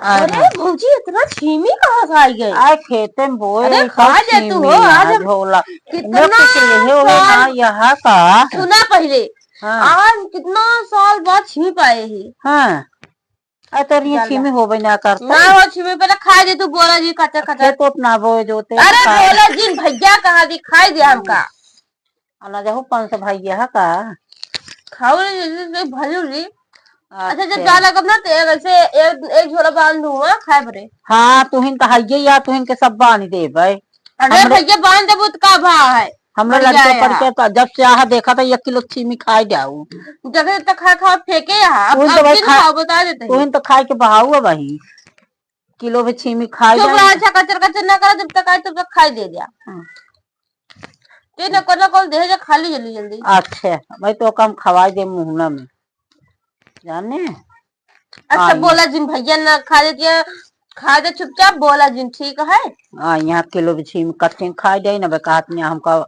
अरे भौजी इतना छीमी कहाँ से आई गई? आए खेते में बोए। अरे खा ले तू हो आज झोला कितना साल यहाँ का सुना पहले। हाँ। आज कितना साल बाद छीमी पाए ही। हाँ तो ये छीमी हो ना करता ना हो छीमी पहले खा दे तू बोला जी कच्चा कच्चा तो ना बोए जोते। अरे बोला जी भैया कहाँ दी खाई दे हमका ना जाओ 500 भैया का खाओ भलू ली। अच्छा जब जाला कब ना वैसे एक झोला बांध दूंगा खाए भरे। हाँ तुहिन तो है या तुहिन के सब बांध दे भाई। अरे भैया बांध दे बुत का भाव है हमरे लड़के पढ़ के तो जब से यहाँ देखा था 1 किलो छीमी खाए जाऊ जगह तक खा खा फेंके यहाँ बता देते तुहिन तो खाए के बहाऊ है वही किलो में छीमी खाए जाए। अच्छा कचर कचर ना करा जब तक आए तब तक खाई दे दिया न करना कॉल दे जा खाली जल्दी जल्दी। अच्छा भाई तो कम खवाई दे मुहना में जाने। अच्छा बोला जिन भैया ना खा देती है खा दे चुपचाप बोला जिन ठीक है। हाँ यहाँ किलो भी छीमी कट्ठे खाई जाए ना बेकात में हमका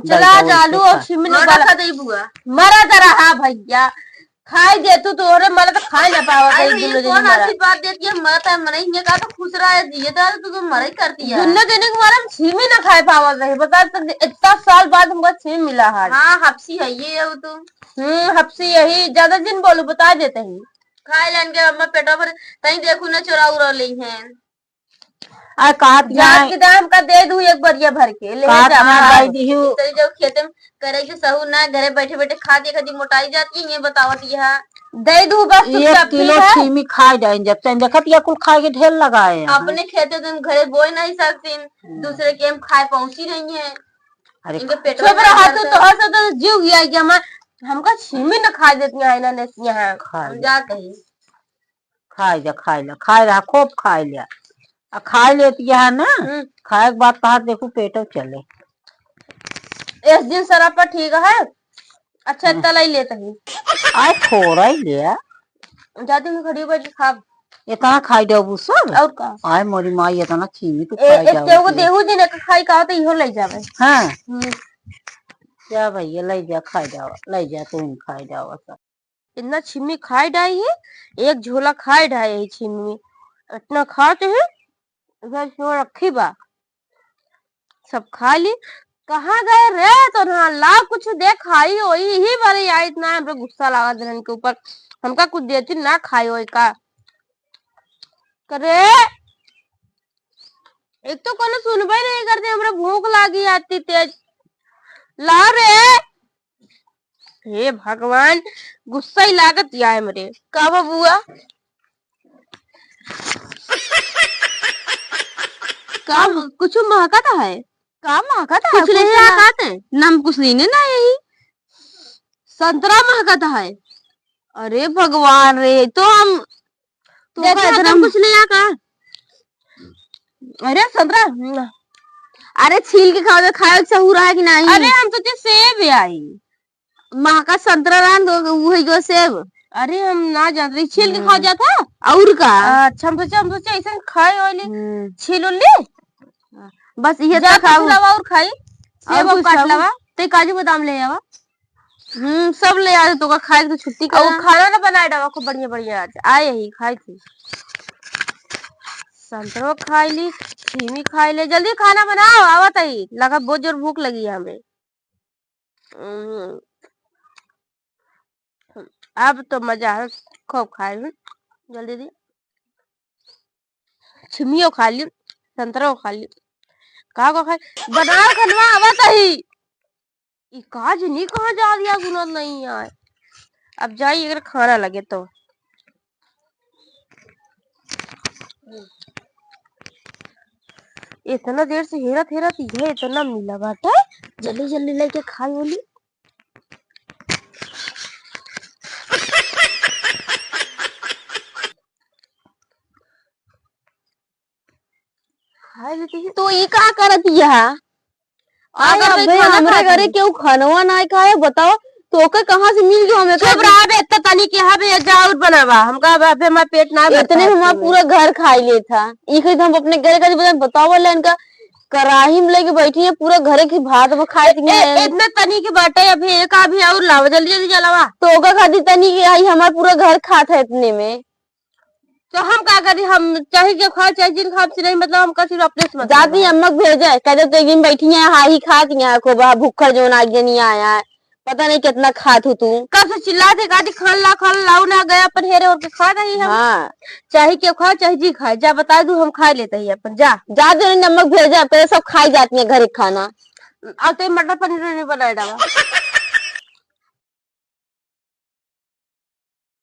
चला आलू और छीमी मरा रहा भैया खाई दे तू तो मरा तो खाई ना पावा कौन ऐसी बात देती है मरता मरे ही का तो खुश रहा है ये तो मरा ही करती है दुनिया देने के मारे हम छीमी ना खाए पावा रही बता इतना साल बाद हमको छीमी मिला है। हाँ हफ्सी है ये तो हफ्सी यही ज्यादा दिन बोलू बता देते ही खाए लेन के अम्मा पेटा भर तई देखू ना चुरा उरा ली है के दाम का दे दू एक बरिया भर के ले जा जो खेते में करे के सहू ना घरे बैठे बैठे खा दे कदी मोटाई जाती है ये बतावत यह दे दू बस 1 किलो छीमी खाए जाए जब तक देखत या कुल खाए के ढेर लगाए अपने खेते तुम घरे बोए नहीं सकती दूसरे के हम खाए पहुंची नहीं है। अरे इनके पेट में रहा तो जीव गया कि हमका छीमी न खा देती है ना ने यहाँ जा कहीं खाए रहा खूब खाए लिया खाए लेती है ना खाए के बाद कहा देखो पेटो चले इस दिन सरापा ठीक है। अच्छा तला ही लेता ही आए थोड़ा ही लिया जाती मैं खड़ी बैठ खा इतना खाई दो सब और का आए मोरी माँ इतना छीमी तो खाई जाओ देहू दिन खाई का तो इहो ले जावे। हाँ क्या भैया ले जा खाई जाओ ले जा तुम खाई जाओ सब इतना छीमी खाई डाई है एक झोला खाई डाई है छीमी इतना खाते हैं उधर रखी बा सब खा ली कहाँ गए रे तो ना ला कुछ दे खाई हो ही बारे आई इतना हमरे गुस्सा लगा धन के ऊपर हमका कुछ देती ना खाई हो का करे एक तो कोनो सुनबे नहीं करते हमरे भूख लागी आती तेज ला रे हे भगवान गुस्सा ही लागत या है मेरे का बबुआ का कुछ महकता है का महकता है कुछ नहीं महकता है नाम कुछ नहीं ना यही संतरा महकता है। अरे भगवान रे तो हम तो कुछ नहीं आका अरे संतरा अरे छील के खाओ खाए सहू रहा है कि नहीं। अरे हम तो सेब आई महका संतरा रान दो वही जो सेब अरे हम ना जानते छील के खा जाता और का अच्छा हम सोचे ऐसा खाए वाले छील ले बस ये लवा और खाई सेब और काट लवा ते काजू बादाम ले आवा सब ले आ तो का खाए तो छुट्टी का खाना ना बनाए डावा को बढ़िया बढ़िया आज आए ही खाई थी संतरा खाई ली छीमी खाई ले जल्दी खाना बनाओ आवत ही लगा बहुत जोर भूख लगी है हमें। अब तो मजा है खूब खाए जल्दी दी छिमियो खा ली संतरा खा ली का खाए बनाओ खनवा आवत ही काज नहीं कहाँ जा दिया गुना नहीं आए अब जाइए अगर खाना लगे तो इतना देर से हेरत हेरत ये इतना मिला बाटा जल्दी जल्दी लेके खाई बोली तो ये का करत यहाँ हमारे घरे क्यों खानवा ना खाए बताओ तो कहाँ से मिल गया हमें चुप रहा बे इतना तनी के हा बे जाऊर बनावा हमका बापे हमारा पेट ना इतने में हम पूरा घर खाई ले था एक हम अपने घर का बताओ ले इनका कराही में लेके बैठी है पूरा घर की भात वो खाए इतने तनी के बाटे अभी एक अभी और लावा जल्दी जल्दी चलावा तो खाती तनी के आई हमारा पूरा घर खाता है इतने में तो हम का करी, हम चाहे जो खा चाहे जिन खा नहीं, मतलब हम का सिर्फ अपने से जाती अम्मक भेजे कहते तो एक दिन बैठी है हां ही खाती है को बा भूखा जो ना आगे नहीं आया है, पता नहीं कितना खात हूँ तू कब से चिल्लाते गाड़ी खान लाऊ ना गया पर हेरे और के खा रही हम। हाँ चाहे क्यों खा चाहे जी खाए, जा बता दू हम खा लेते ही अपन, जा जा दे नमक भेजा पहले सब खाई जाती है घर खाना। अब तो मटर पनीर नहीं बनाया डाला